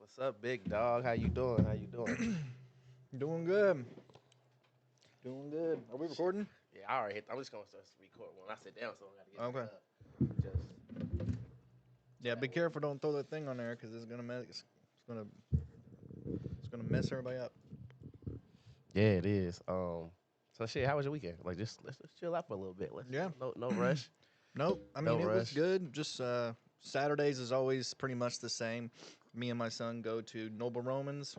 What's up, big dog? How you doing? How you doing? Doing good. Doing good. Are we recording? Yeah, I already hit. I'm just gonna start to record when I sit down, so I gotta get Okay. back up. Just Yeah, be careful. Don't throw that thing on there because gonna it's gonna mess everybody up. yeah, it is. So shit, how was your weekend? Like, just let's chill out for a little bit. Let's Yeah. no rush, Nope. I no mean, it was rush. good. Just Saturdays is always pretty much the same. Me and my son go to Noble Romans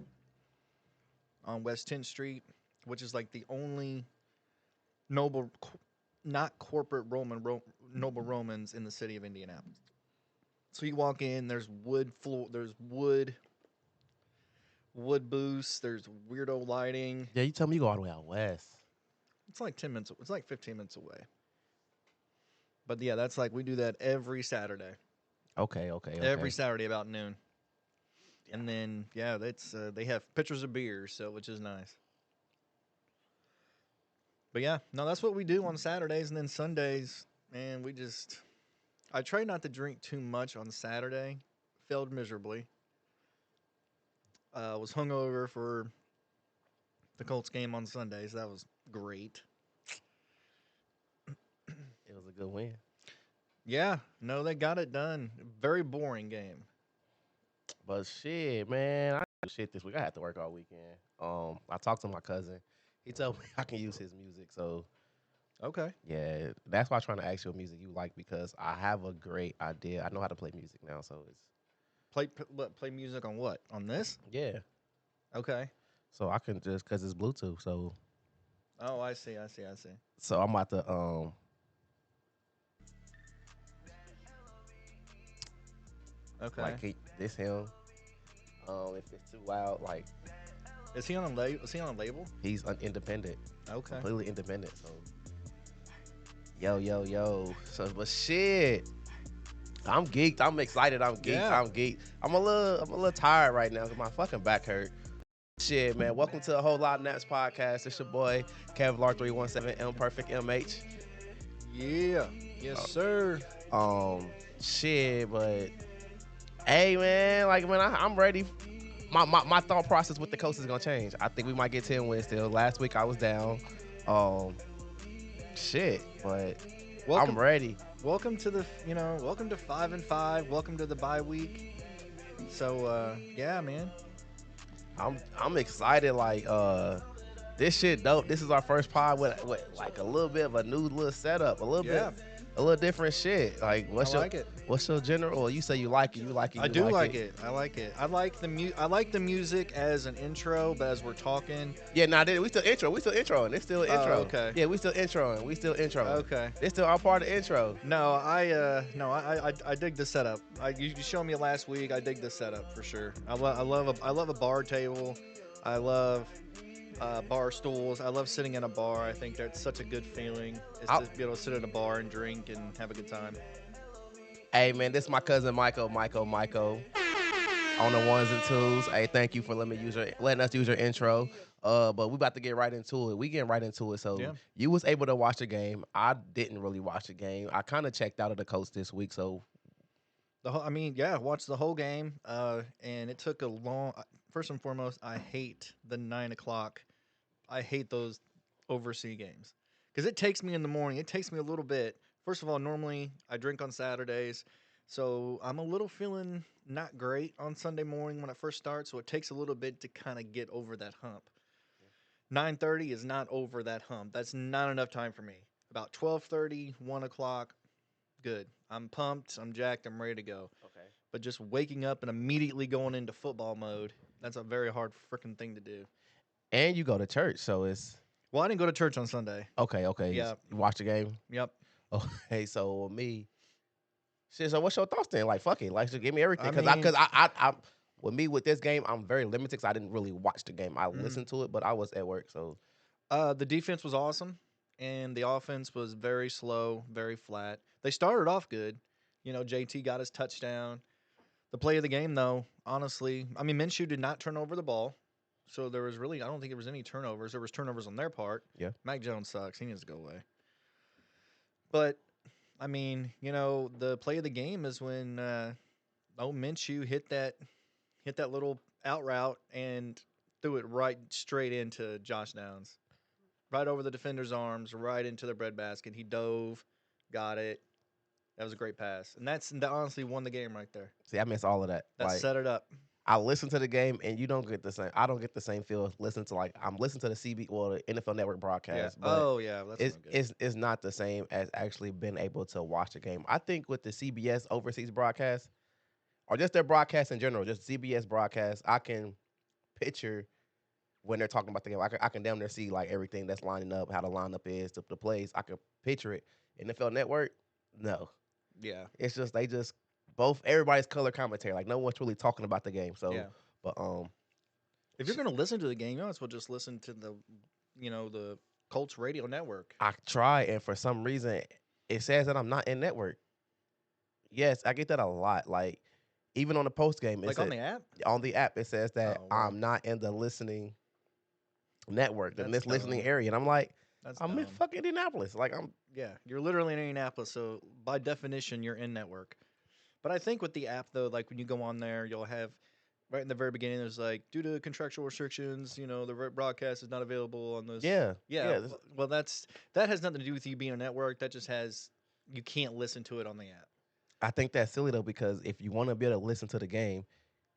on West 10th Street, which is like the only noble, not corporate Noble Romans in the city of Indianapolis. So you walk in, there's wood floor, there's wood booths. There's weirdo lighting. Yeah, you tell me you go all the way out west. It's like 10 minutes. It's like 15 minutes away. But yeah, that's like we do that every Saturday. Every Okay. Saturday about noon. Yeah. And then yeah, that's they have pitchers of beer, so which is nice. But yeah, no, that's what we do on Saturdays, and then Sundays, man, we just I try not to drink too much on Saturday. Failed miserably. Was hungover for the Colts game on Sundays. That was great. It was a good win. Yeah, no, they got it done. Very boring game. But shit, man, I do shit this week. I had to work all weekend. I talked to my cousin. He told me I can use his music, so Okay. yeah, that's why I'm trying to ask you what music you like because I have a great idea. I know how to play music now, so it's Play music on what? On this? yeah. Okay. So I can just because it's Bluetooth. Oh, I see. I see. I see. So I'm about to Okay. like keep this him. If it's too loud, like Is he on a label? Is he on a label? he's independent, Okay. completely independent. So yo. So but shit. I'm geeked. I'm excited. I'm geeked. Yeah. I'm geeked. I'm a little tired right now because my fucking back hurt. Shit, man. Welcome to a whole lot of Naps podcast. It's your boy Kevlar 317 Imperfect MH. Yeah. Yes, sir. Shit, but hey, man, like man, I'm ready. My thought process with the Colts is gonna change. I think we might get 10 wins still. Last week I was down. Um, shit, but I'm Welcome. ready. Welcome to the. Welcome to 5-5. Welcome to the bye week. So yeah, man. I'm excited. Like this shit dope. This is our first pod with like a little bit of a new little setup, Yeah. a little different shit. Like I like it. what's your general? You say you like it, you like it, I you do like like it. it. I like it. I like the music as an intro, but as we're talking. Yeah, nah, we still intro. We still introing. It's still Oh, intro. okay. Yeah, we still introing. We still introing. Okay. It's still our part of the intro. No, I dig the setup. You showed me last week. I dig the setup for sure. I love a bar table. I love bar stools. I love sitting in a bar. I think that's such a good feeling. Is I, to be able to sit at a bar and drink and have a good time. hey man, this is my cousin Michael. On the ones and twos. Hey, thank you for letting us use your intro. But we about to get right into it. We getting right into it. So Yeah. you was able to watch the game. I didn't really watch the game. I kind of checked out of the coast this week. So I mean, yeah, watched the whole game. And it took a long. First and foremost, I hate the 9 o'clock. I hate those overseas games because it takes me in the morning. It takes me a little bit. First of all, normally I drink on Saturdays, so I'm a little feeling not great on Sunday morning when I first start. So it takes a little bit to kind of get over that hump. 9:30 is not over that hump. That's not enough time for me. About 12:30, 1 o'clock, good. I'm pumped. I'm jacked. I'm ready to go. okay. But just waking up and immediately going into football mode, that's a very hard freaking thing to do. And you go to church, so it's Well, I didn't go to church on Sunday. okay. Okay, Yeah. you watch the game. Yep. Okay, so me, shit. So what's your thoughts then? Like fuck it, like just give me everything. I Cause I, mean, cause I with me with this game, I'm very limited. Cause I didn't really watch the game. I mhm. listened to it, but I was at work. So The defense was awesome, and the offense was very slow, very flat. They started off good. JT got his touchdown. The play of the game, though, honestly, I mean, Minshew did not turn over the ball. So there was really, I don't think there was any turnovers. There was turnovers on their part. yeah. Mac Jones sucks. He needs to go away. But, I mean, the play of the game is when Minshew hit hit that little out route and threw it right straight into Josh Downs, right over the defender's arms, right into the breadbasket. He dove, got it. That was a great pass, and that honestly won the game right there. See, I miss all of that. That Like set it up. I listen to the game, and you don't get the same. I don't get the same feel. Listen to like I'm listening to the the NFL Network Yeah. broadcast, but Oh yeah, that's it's no good. it's not the same as actually being able to watch the game. I think with the CBS overseas broadcast or just their broadcast in general, just CBS broadcast, I can picture when they're talking about the game. I can damn near see like everything that's lining up, how the lineup is, the plays. I can picture it. NFL Network, no. Yeah. It's just they just both everybody's color commentary. Like no one's really talking about the game. So, Yeah. but If you're gonna listen to the game, you might as well just listen to the Colts radio network. I try, and for some reason, it says that I'm not in network. Yes, I get that a lot. Like even on the post game, it Like on said the app. on the app it says that Oh well, I'm not in the listening network, in that's this listening dumb. area, and I'm like, That's I'm in dumb. fucking Indianapolis. Like I'm Yeah, you're literally in Indianapolis, so by definition, you're in network. But I think with the app though, like when you go on there, you'll have right in the very beginning. There's like due to contractual restrictions, the broadcast is not available on this. yeah Yeah, yeah. well, that has nothing to do with you being a network. That just has you can't listen to it on the app. I think that's silly though because if you want to be able to listen to the game,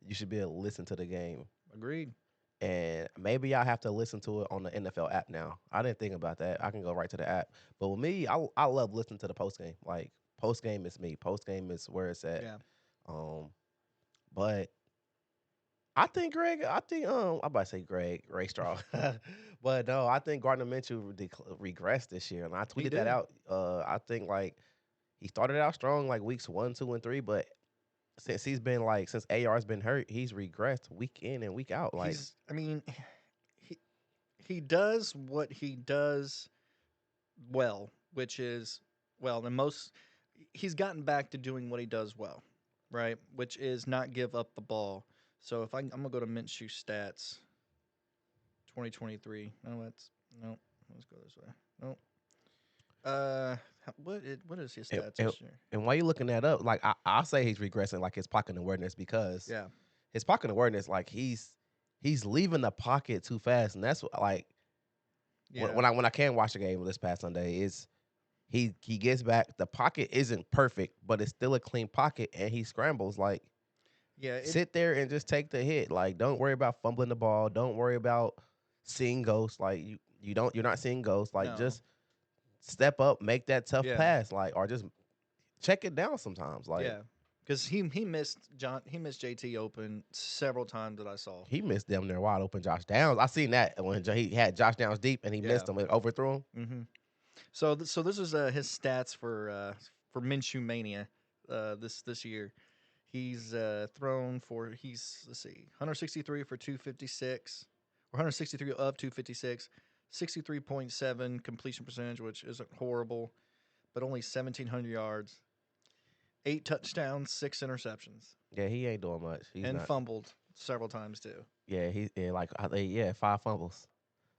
you should be able to listen to the game. Agreed. And maybe I have to listen to it on the NFL app now. I didn't think about that. I can go right to the app. But with me, I love listening to the post game. Like post game is me. Post game is where it's at. Yeah. Um, but I think Greg. I think I'm about to say Ray Straw, but no, I think Gardner Minshew regressed this year, and I He tweeted that did. out. I think like he started out strong like weeks 1, 2, and 3, but since AR's been hurt, he's regressed week in and week out. Like I mean, he he does what he does well, which is well, the most he's gotten back to doing what he does well, right? Which is not give up the ball. So if I'm gonna go to Minshew stats, 2023. No. Let's go this way. No. What is his and, stats and, this year? and while you looking that up, like I say he's regressing like his pocket awareness because Yeah, his pocket awareness, like he's leaving the pocket too fast, and that's what, like yeah, when I can watch the game this past Sunday is he gets back. The pocket isn't perfect, but it's still a clean pocket, and he scrambles. Like yeah. sit there and just take the hit. Like don't worry about fumbling the ball. Don't worry about seeing ghosts. Like you're not seeing ghosts. Like No, just step up, make that tough yeah, pass. Like or just check it down sometimes. Like yeah. Because he missed JT open several times that I saw. he missed them near wide open Josh Downs. I seen that when he had Josh Downs deep and he Yeah. missed him and overthrew him. Mm-hmm. So this is his stats for Minshew Mania this year. He's thrown for let's see 163 for 256 or 163 of 256, 63.7 completion percentage, which isn't horrible, but only 1,700 yards, 8 touchdowns, 6 interceptions, Yeah, he ain't doing much. He's and not. fumbled several times too. Yeah, like I think 5 fumbles.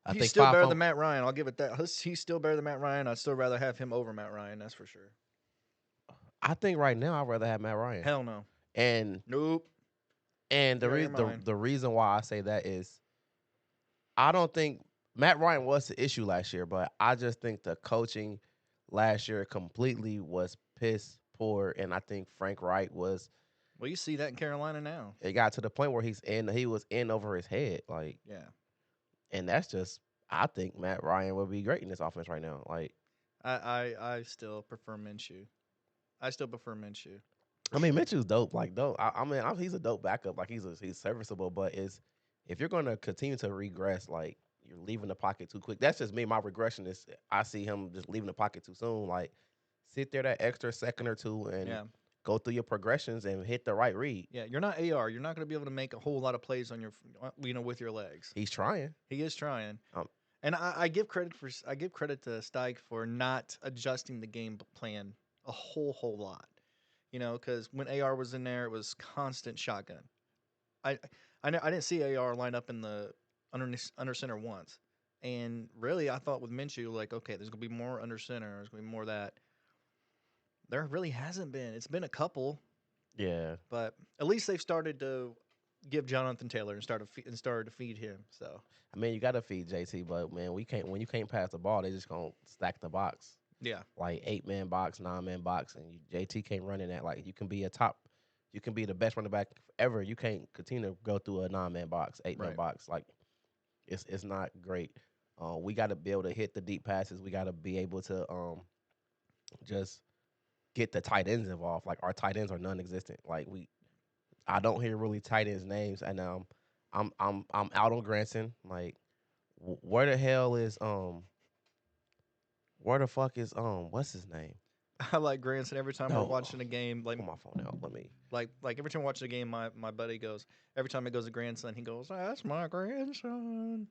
I He's think still five better than fumbles. Matt Ryan. I'll give it that. He's still better than Matt Ryan. I'd still rather have him over Matt Ryan. That's for sure. I think right now I'd rather have Matt Ryan. Hell no. And Nope. and the You're out of your reason mind. the reason why I say that is I don't think Matt Ryan was the issue last year, but I just think the coaching last year completely was piss poor, and I think Frank Wright was. Well, you see that in Carolina now. It got to the point where he was in over his head, like, Yeah. and that's just. I think Matt Ryan would be great in this offense right now. Like, I still prefer Minshew. I still prefer Minshew. I mean, Mitchell's dope. Like, dope. He's a dope backup. Like, he's serviceable. But if you're going to continue to regress, like you're leaving the pocket too quick. That's just me. My regression is I see him just leaving the pocket too soon. Like, sit there that extra second or two and Yeah. go through your progressions and hit the right read. Yeah. You're not AR. You're not going to be able to make a whole lot of plays on with your legs. He's trying. He is trying. Um, And I give credit to Steig for not adjusting the game plan a whole lot. Because when AR was in there, it was constant shotgun. I I didn't see AR line up in the under center once, and really I thought with Minshew like, okay, there's gonna be more under center, there's gonna be more of that. There really hasn't been. It's been a couple, yeah. but at least they've started to give Jonathan Taylor and started to feed him. So I mean, you got to feed JT, but man, we can't when you can't pass the ball, they just gonna stack the box yeah, like 8-man box, 9-man box, and JT can't run in that. Like you can be the best running back ever. You can't continue to go through a 9-man box, 8-man right. box. Like it's not great. We got to be able to hit the deep passes. We got to be able to just get the tight ends involved. Like our tight ends are non-existent. Like I don't hear really tight ends names, and I'm out on Granson. Like where the hell is where the fuck is what's his name? I like Granson every time we're No, watching a game. pull my phone out. Let me. Like every time we're watching a game, my buddy goes. Every time it goes to grandson, he goes, "That's my grandson."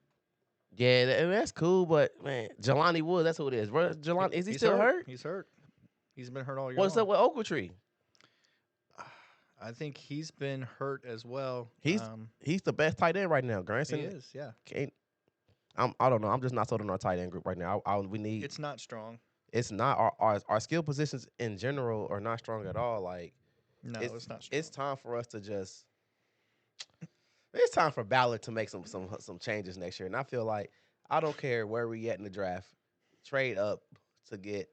Yeah, that's cool, but man, Jelani Wood, that's who it is. Bro, Jelani, is he He's still hurt. hurt? He's hurt. He's been hurt all year What's long. up with Ogletree? I think he's been hurt as well. He's the best tight end right now. He Granson is. Yeah. can't. I don't know. I'm just not sold on our tight end group right now. We need. It's not strong. It's not our skill positions in general are not strong at all. Like No, it's not strong. it's time for us to just. It's time for Ballard to make some changes next year, and I feel like I don't care where we at in the draft, trade up to get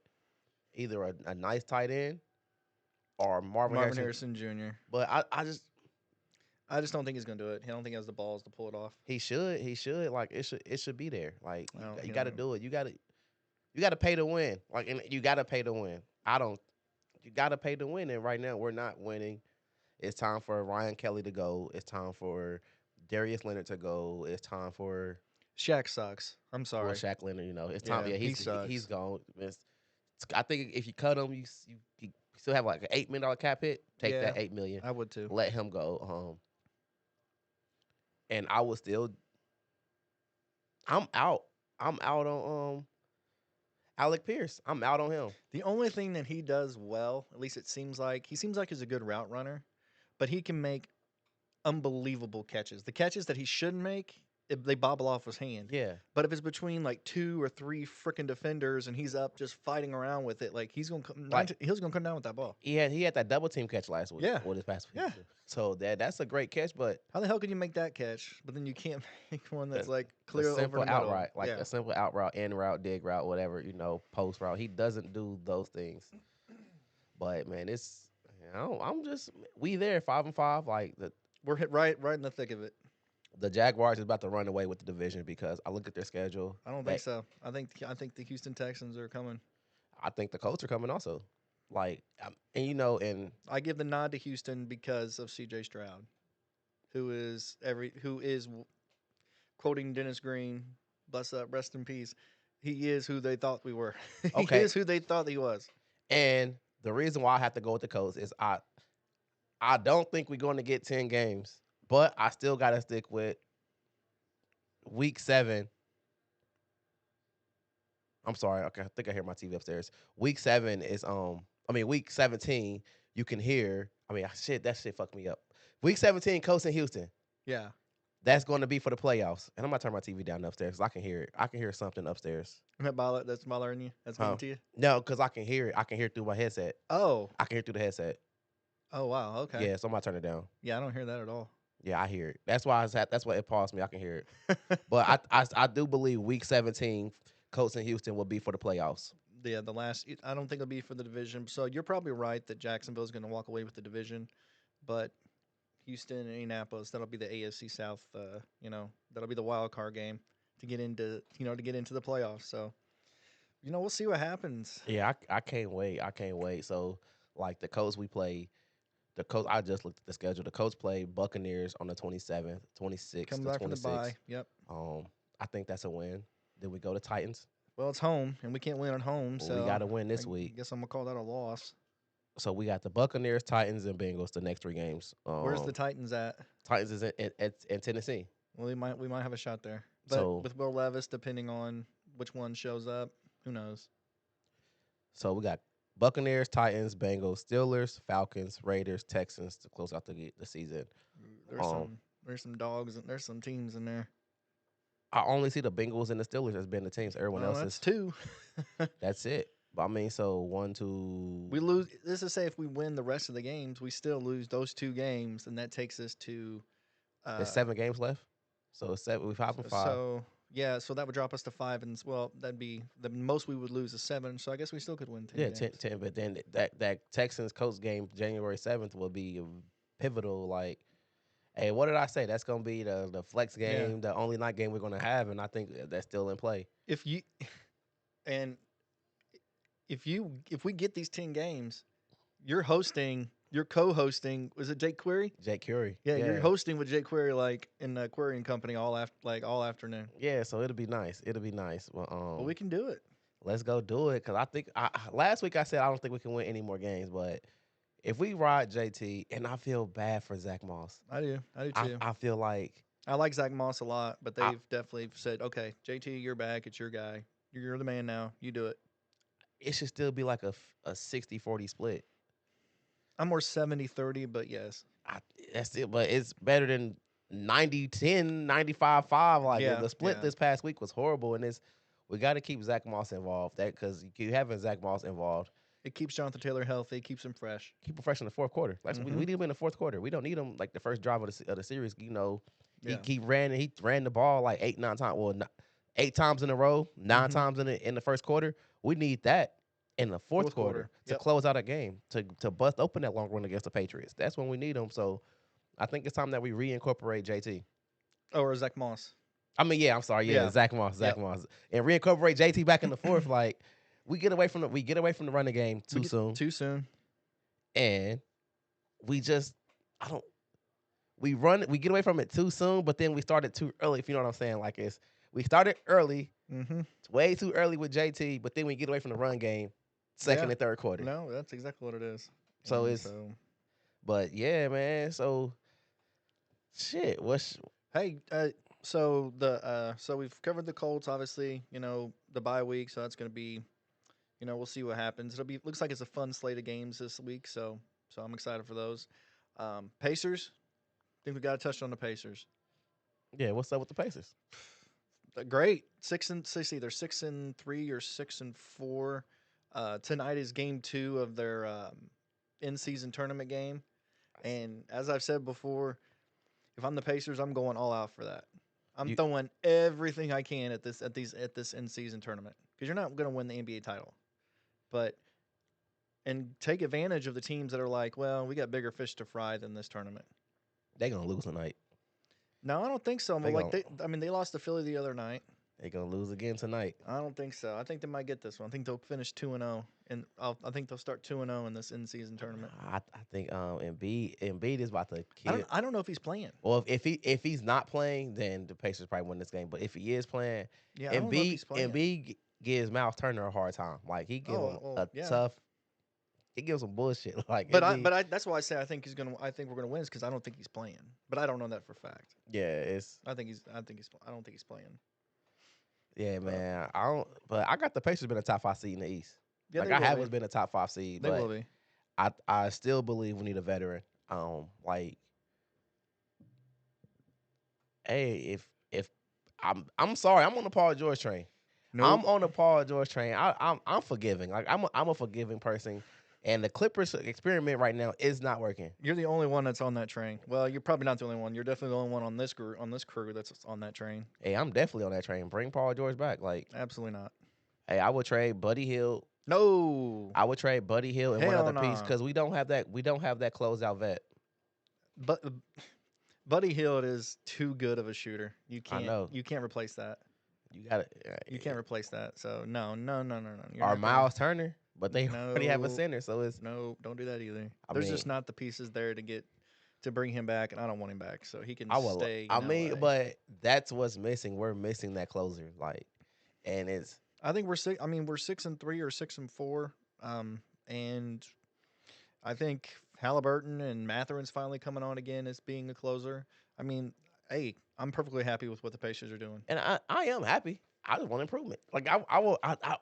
either a nice tight end or Marvin Harrison Jr. But I just don't think he's gonna do it. I don't think he has the balls to pull it off. he should like it should be there. Like Well, you got to do it. You got to pay to win. Like and you got to pay to win. I don't. You got to pay to win, and right now we're not winning. It's time for Ryan Kelly to go. It's time for Darius Leonard to go. It's time for Shaq sucks. I'm sorry. Shaq Leonard. You know, it's time. Yeah, Yeah, he sucks. he's gone. I think if you cut him, you still have like an $8 million cap hit. Take Yeah, that $8 million. I would too. Let him go. And I would still. I'm out. I'm out on Alec Pierce. I'm out on him. The only thing that he does well, at least it seems like, he's a good route runner, but he can make unbelievable catches. The catches that he shouldn't make, they bobble off his hand. Yeah. But if it's between like 2 or 3 freaking defenders and he's up just fighting around with it, like he's gonna come down with that ball. He had that double team catch last week. Yeah. Or this past week. Yeah. So that's a great catch, but How the hell can you make that catch, but then you can't make one that's like clear a over simple the out middle? route, like Yeah. a simple out route, in route, dig route, whatever, post route. He doesn't do those things. But man, I'm just we there 5-5. Like We're hit right in the thick of it. the Jaguars is about to run away with the division because I look at their schedule. I don't think so. I think the Houston Texans are coming. I think the Colts are coming also. Like and I give the nod to Houston because of C.J. Stroud, who is quoting Dennis Green, bless up, rest in peace. He is who they thought we were. Okay. He is who they thought he was. And the reason why I have to go with the Colts is I don't think we're going to get 10 games, but I still got to stick with week 7. I'm sorry. Okay, I think I hear my TV upstairs. Week 7 is week 17. You can hear. That shit fucked me up. Week 17, Colts in Houston. Yeah. That's going to be for the playoffs, and I'm gonna turn my TV down upstairs because I can hear it. I can hear something upstairs. That's bothering you? That's getting to you? No, because I can hear it. I can hear it through my headset. Oh. I can hear it through the headset. Oh wow. Okay. Yeah, so I'm gonna turn it down. Yeah, I don't hear that at all. Yeah, I hear it. That's why it paused me. I can hear it. But I do believe week 17, Colts in Houston will be for the playoffs. Yeah, I don't think it'll be for the division. So you're probably right that Jacksonville's going to walk away with the division, but Houston and Indianapolis, that'll be the AFC South. That'll be the wild card game to get into the playoffs. So, we'll see what happens. Yeah, I can't wait. I can't wait. So, like the Colts, I just looked at the schedule. The Colts play Buccaneers on the 27th, 26th, Come to back from the 26th. bye. Yep. I think that's a win. Then we go to Titans. Well, it's home, and we can't win at home, Well, so we got to win this week. I guess I'm gonna call that a loss. So we got the Buccaneers, Titans, and Bengals the next 3 games. Where's the Titans at? Titans is in Tennessee. Well, we might have a shot there, but with Will Levis, depending on which one shows up, who knows? So we got Buccaneers, Titans, Bengals, Steelers, Falcons, Raiders, Texans to close out the season. There's some dogs and there's some teams in there. I only see the Bengals and the Steelers as being the teams. Everyone else that's is 2. That's it. But so 1, 2. We lose. This is say if we win the rest of the games, we still lose those 2 games, and that takes us to There's Uh, 7 games left, so it's 7. We 5 and 5. so yeah, so that would drop us to 5, and well, that'd be the most we would lose is 7. So I guess we still could win 10 Yeah, 10, games. 10. But then that Texans Colts game January 7th will be pivotal. Like, hey, what did I say? That's gonna be the flex Yeah, game, the only night game we're gonna have, and I think that's still in play. if you and if we get these 10 games, you're hosting, you're co-hosting. Was it Jake Query? Jake Curry, Yeah, you're yeah, hosting with Jake Query like in the Query and Company all afternoon. yeah. So it'll be nice. It'll be nice. Well, But we can do it. let's go do it because I think last week I said I don't think we can win any more games, but if we ride JT, and I feel bad for Zach Moss, I do too. I feel like I like Zach Moss a lot, but I, they've definitely said, okay, JT, you're back. It's your guy. You're the man now. You do it. it should still be like a 60-40 split. I'm more 70-30, but yes. I, that's it, but it's better than 90-10, 95-5. Like Yeah, the split yeah. this past week was horrible, and we got to keep Zach Moss involved. That because you keep having Zach Moss involved, It keeps Jonathan Taylor healthy, keeps him fresh. keep him fresh in the fourth quarter. Like we Hmm. need him in the fourth quarter. We don't need him like the first drive of the series. You know, Yeah. he ran the ball like 8 9 times. Well, 8 times in a row, 9 times in the first quarter. We need that in the fourth Fourth quarter quarter. to Yep. close out a game to bust open that long run against the Patriots. That's when we need him. So I think it's time that we reincorporate JT. Oh, or Zach Moss. I mean, yeah, I'm sorry, yeah, Yeah. Zach Yep. Moss, and reincorporate JT back in the fourth. Like we get away from the running game We too get soon, too soon. and we just I don't we get away from it too soon, but then we started too early. If you know what I'm saying, like we started early, Hmm. way too early with JT, but then we get away from the run game, second Yeah. and third quarter. No, that's exactly what it is. So And it's so, but yeah, man. So shit, what's hey, so we've covered the Colts. Obviously, the bye week, so that's going to be, we'll see what happens. Looks like it's a fun slate of games this week, so I'm excited for those. Pacers. I think we got to touch on the Pacers. yeah, what's up with the Pacers? Great, 6 and 6, either 6-3 or 6-4. Tonight is game 2 of their in-season tournament game, and as I've said before, if I'm the Pacers, I'm going all out for that. I'm You throwing everything I can at this in-season tournament because you're not going to win the NBA title, but and take advantage of the teams that are like, well, we got bigger fish to fry than this tournament. they gonna lose tonight. No, I don't think so. They gonna They lost to Philly the other night. they gonna lose again tonight. I don't think so. I think they might get this one. I think they'll finish 2-0, and I think they'll start 2-0 in this in-season tournament. I think Embiid is about to kill. I don't know if he's playing. Well, if he's not playing, then the Pacers probably win this game. But if he is playing, Yeah, I don't know if he's playing. Gives Miles Turner a hard time. Like he give him Oh, a yeah. tough. He gives him bullshit. Like That's why I say I think we're gonna win because I don't think he's playing. But I don't know that for a fact. yeah, it's I don't think he's playing. yeah, But man. I don't. But I got the Pacers been a top 5 seed in the East. yeah, Like they I will haven't be. been a top 5 seed, They but will be. I still believe we need a veteran. Like hey, if I'm sorry, I'm on the Paul George train. I'm Nope. on the Paul George train. I'm forgiving. Like I'm a forgiving person, and the Clippers experiment right now is not working. You're the only one that's on that train. Well, you're probably not the only one. You're definitely the only one on this crew that's on that train. Hey, I'm definitely on that train. Bring Paul George back. Like, Absolutely not. hey, I would trade Buddy Hill. No. I would trade Buddy Hill and one Hell other piece nah. because we don't have that. We don't have that closeout vet. But Buddy Hield is too good of a shooter. I know. You can't replace that. You got You can't replace that. So no. You're Or not Miles Turner, but they No. already have a center, so it's. No, don't do that either. I There's mean, just not the pieces there to bring him back, and I don't want him back. So he can I will. stay I in mean, LA. but that's what's missing. We're missing that closer. Like, and it's I think we're 6-3 or 6-4. And I think Halliburton and Matherin's finally coming on again as being a closer. I mean, hey, I'm perfectly happy with what the Pacers are doing. and I am happy. I just want improvement. Like I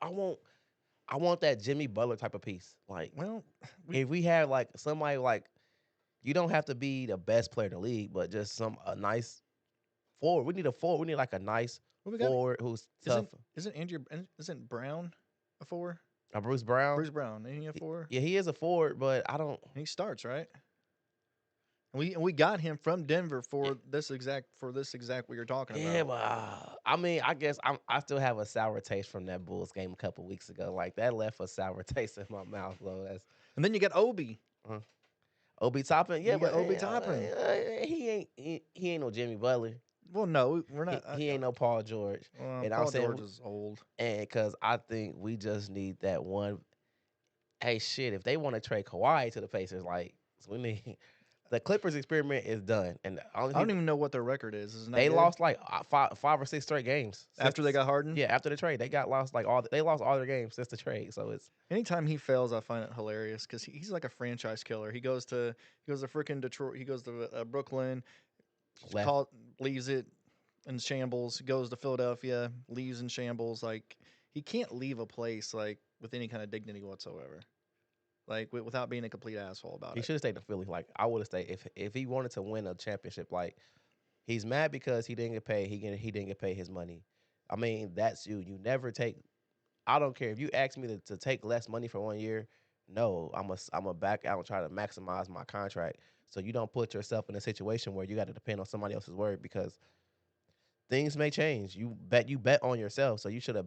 want that Jimmy Butler type of piece. Like Well, if we had like somebody like you don't have to be the best player in the league, but just a nice forward. We need a forward. We need like a nice what we got? forward who's tough. Isn't Brown a 4? Bruce Brown. Bruce Brown, isn't he a 4? Yeah, he is a forward, but I don't. He starts, right? We got him from Denver for this exact what you're talking Yeah, about. but I mean, I guess I still have a sour taste from that Bulls game a couple weeks ago. Like that left a sour taste in my mouth, though. That's And then you got Obi. uh, Obi Toppin. Yeah, You got but Obi Toppin. he ain't no Jimmy Butler. Well, no, we're not. He ain't no Paul George. And I'm Paul saying, George is old. and because I think we just need that one. Hey, shit, if they want to trade Kawhi to the Pacers, like we need the Clippers experiment is done, and the only I don't people even know what their record is. Isn't that they good? lost like five or six straight games After they got Harden. yeah, after the trade they got lost like they lost all their games since the trade. So it's Anytime he fails, I find it hilarious because he's like a franchise killer. He goes to freaking Detroit. He goes to Brooklyn. left. Leaves it in shambles. Goes to Philadelphia. Leaves in shambles. Like he can't leave a place like with any kind of dignity whatsoever. Like without being a complete asshole about He it. should have stayed in Philly. Like I would have stayed if he wanted to win a championship. Like he's mad because he didn't get paid. He didn't get paid his money. I mean that's you. You never take. I don't care if you ask me to take less money for 1 year. No, I'm a back out and try to maximize my contract. So you don't put yourself in a situation where you got to depend on somebody else's word because things may change. You bet on yourself. So you should have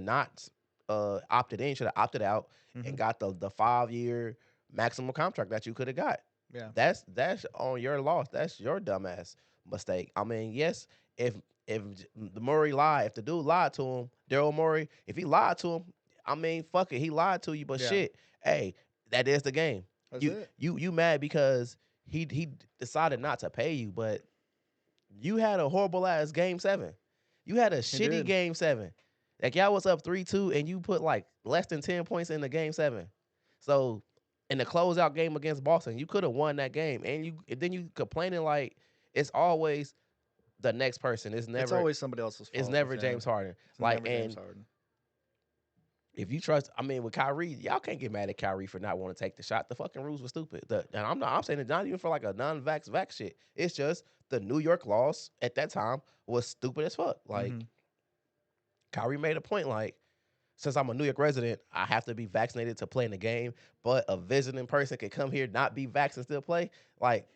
not opted in. You should have opted out Hmm. and got the 5 year maximum contract that you could have got. Yeah. That's on your loss. That's your dumbass mistake. I mean, yes, if the Murray lied, if the dude lied to him, Daryl Murray, if he lied to him, I mean, fuck it, he lied to you. But Yeah. shit, hey, that is the game. That's You it. you mad because he decided not to pay you, but you had a horrible ass game 7. You had a He shitty did. game 7. Like y'all was up 3-2 and you put like less than 10 points in the game 7. So in the closeout game against Boston, you could have won that game. And then you complaining like it's always the next person. It's always somebody else's It's fault with never him. James Harden. It's Like never James and Harden. if you trust, I mean, with Kyrie, y'all can't get mad at Kyrie for not wanting to take the shot. The fucking rules were stupid. And I'm saying it not even for like a non-vax shit. It's just the New York laws at that time was stupid as fuck. Like Hmm. Kyrie made a point, like, since I'm a New York resident, I have to be vaccinated to play in the game. But a visiting person can come here, not be vaccinated, and still play. Like,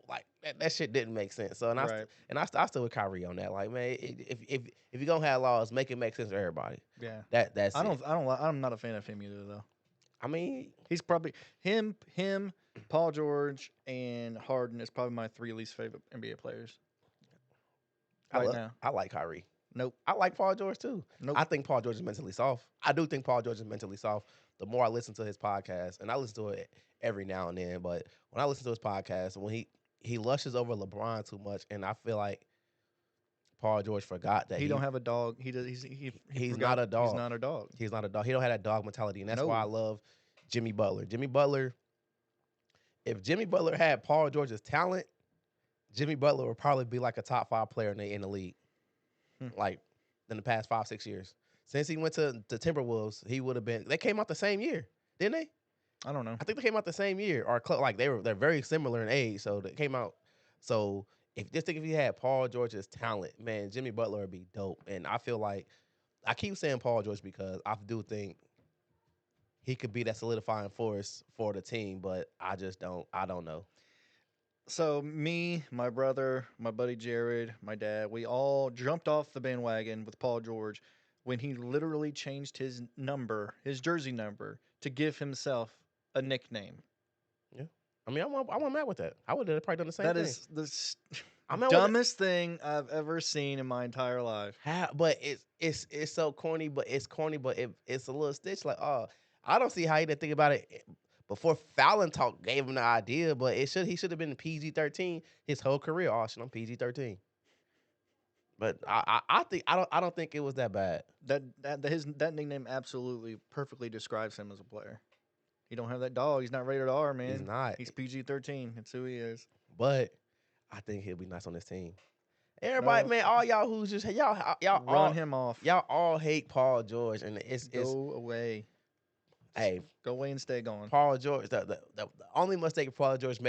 like that shit didn't make sense. So Right. I still with Kyrie on that. Like, man, if you're gonna have laws, make it make sense for everybody. Yeah. That's it. I'm not a fan of him either though. I mean, He's probably him, Paul George, and Harden is probably my three least favorite NBA players right now. I like Kyrie. Nope. I like Paul George too. Nope. I think Paul George is mentally soft. I do think Paul George is mentally soft. The more I listen to his podcast, and I listen to it every now and then, but when I listen to his podcast, when he lushes over LeBron too much, and I feel like Paul George forgot that He don't have a dog. He does. He he's forgot not a dog. He's not a dog. He's not a dog. He don't have that dog mentality, and that's why I No. love Jimmy Butler. Jimmy Butler. If Jimmy Butler had Paul George's talent, Jimmy Butler would probably be like a top 5 player in the league, Hmm. like in the past 5-6 years. Since he went to the Timberwolves, he would have been. They came out the same year, didn't they? I don't know. I think they came out the same year, or like they're very similar in age, so they came out. So if he had Paul George's talent, man, Jimmy Butler would be dope. And I feel like I keep saying Paul George because I do think he could be that solidifying force for the team, but I don't know. So me, my brother, my buddy Jared, my dad, we all jumped off the bandwagon with Paul George when he literally changed his number, his jersey number, to give himself a nickname. Yeah, I mean, I'm mad with that. I would have probably done the same That thing. is the I'm mad with it. dumbest thing I've ever seen in my entire life. But it's so corny, but it's a little stitch. Like, oh, I don't see how he didn't think about it before Fallon Talk gave him the idea. But he should have been PG-13 his whole career. Oh shit, I'm PG-13. But I think I don't think it was that bad. That nickname absolutely perfectly describes him as a player. He don't have that dog. He's not rated R, man. He's not. He's PG-13. That's who he is. But I think he'll be nice on this team. Everybody, No. man, all y'all who's just y'all Run all him off. y'all all hate Paul George, and it's Go away. hey Go away and stay gone. Paul George. The only mistake Paul George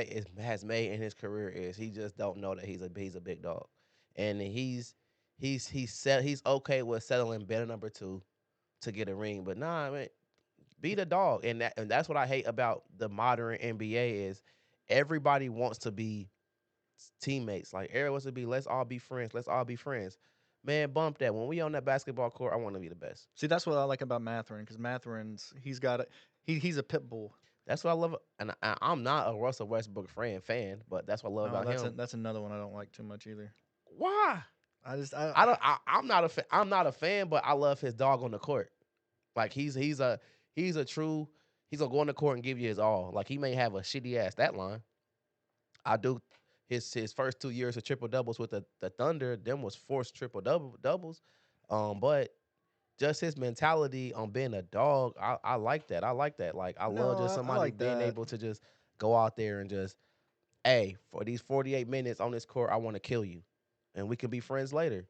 has made in his career is he just don't know that he's a big dog, and he's okay with settling better number 2 to get a ring, but nah, man, be the dog, and that's what I hate about the modern NBA is everybody wants to be teammates. Like everyone wants to be, let's all be friends. Let's all be friends. Man, bump that. When we on that basketball court, I want to be the best. See, that's what I like about Matherin because Matherin's he's got a he's a pit bull. That's what I love. And I'm not a Russell Westbrook fan, but that's what I love No, about him. that's another one I don't like too much either. Why? I just I don't. I'm not a. I'm not a fan, but I love his dog on the court. Like he's a true. He's gonna go on the court and give you his all. Like he may have a shitty ass stat line. I do. His first 2 years of triple doubles with the Thunder, them was forced doubles. But just his mentality on being a dog, I like that. I like that. Like I love no, just I somebody like being that. able to just go out there and just, hey, for these 48 minutes on this court, I want to kill you, and we can be friends later.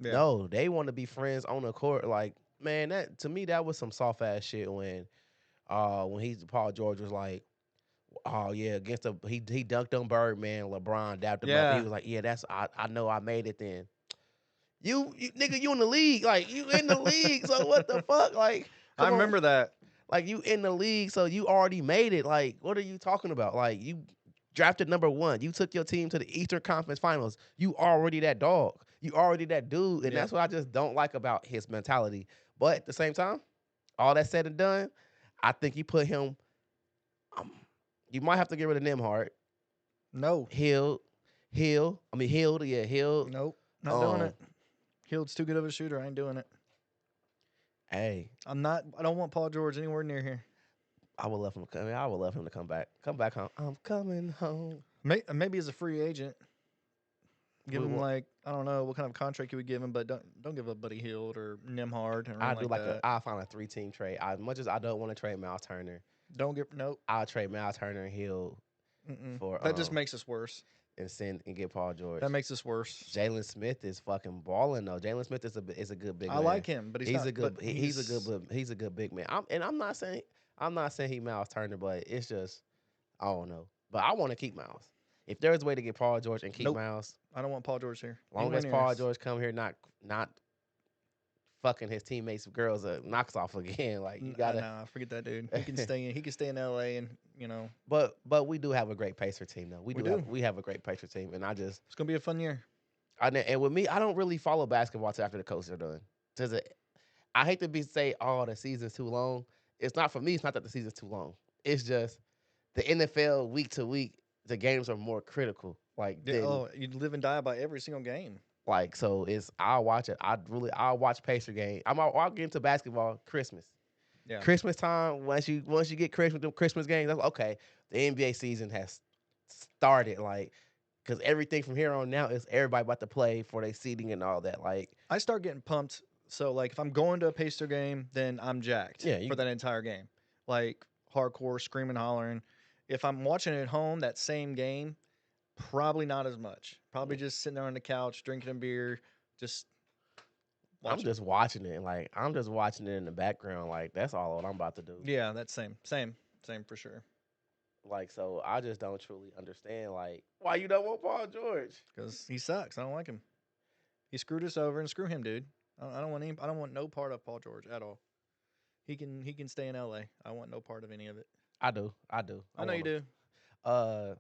Yeah, No, they want to be friends on the court. Like man, that to me that was some soft ass shit when Paul George was like, oh yeah, against the he dunked on Birdman, LeBron dapped him up. He yeah. was like, yeah, I know I made it then. You nigga, you in the league. Like you in the league. So what the fuck? Like, I come on. remember that. Like you in the league, so you already made it. Like, what are you talking about? Like you drafted number 1. You took your team to the Eastern Conference Finals. You already that dog. You already that dude. And Yep. that's what I just don't like about his mentality. But at the same time, all that said and done, I think you put him. Um, you might have to get rid of Nimhart. No, Hill, Hill. I mean Hill. Yeah, Hill. nope, not doing Um, it. Hield's too good of a shooter. I ain't doing it. hey, I'm not. I don't want Paul George anywhere near here. I would love him. I would love him to come back. Come back home. I'm coming home. Maybe as a free agent, give We him will. like I don't know what kind of contract you would give him, but don't give up Buddy Hield or Nimhard or I anything do like like a. that. I find a 3-team trade. As much as I don't want to trade Miles Turner, Don't get nope. I'll trade Miles Turner and Hill Mm-mm. for That just makes us worse. and send and get Paul George. That makes us worse. Jalen Smith is fucking balling though. Jalen Smith is a good big I man. like him, but he's He's not. a good But he's a good big man. I'm not saying he Miles Turner, but it's just I don't know. But I want to keep Miles. If there's a way to get Paul George and keep nope. Miles, I don't want Paul George here. long Anywhere as near Paul us. George come here not fucking his teammates girls knocks off again. Like you gotta. Nah, forget that dude. He can stay in. He can stay in L.A. and But we do have a great Pacer team though. we do. We have a great Pacer team, and It's gonna be a fun year. and with me, I don't really follow basketball till after the Colts are done. Does it? I hate to be say, oh, the season's too long. It's not for me. It's not that the season's too long. It's just the NFL week to week, the games are more critical. Yeah, you live and die by every single game. So it's I'll watch it. I'll watch Pacer game. I'll get into basketball Christmas. Yeah. Christmas time, once you get Christmas games, that's okay. The NBA season has started, like, because everything from here on out is everybody about to play for their seating and all that. Like, I start getting pumped. So like if I'm going to a Pacer game, then I'm jacked yeah, for that entire game. Like hardcore screaming, hollering. If I'm watching it at home, that same game, probably not as much. Probably just sitting there on the couch, drinking a beer, just I'm watching. just watching it. Like, I'm just watching it in the background. Like, that's all what I'm about to do. Yeah, that's same for sure. Like, so I just don't truly understand, like, why you don't want Paul George? Because he sucks. I don't like him. He screwed us over, and screw him, dude. I don't want any. I don't want no part of Paul George at all. He can stay in L.A. I want no part of any of it. I do. I do. I know you want him. do.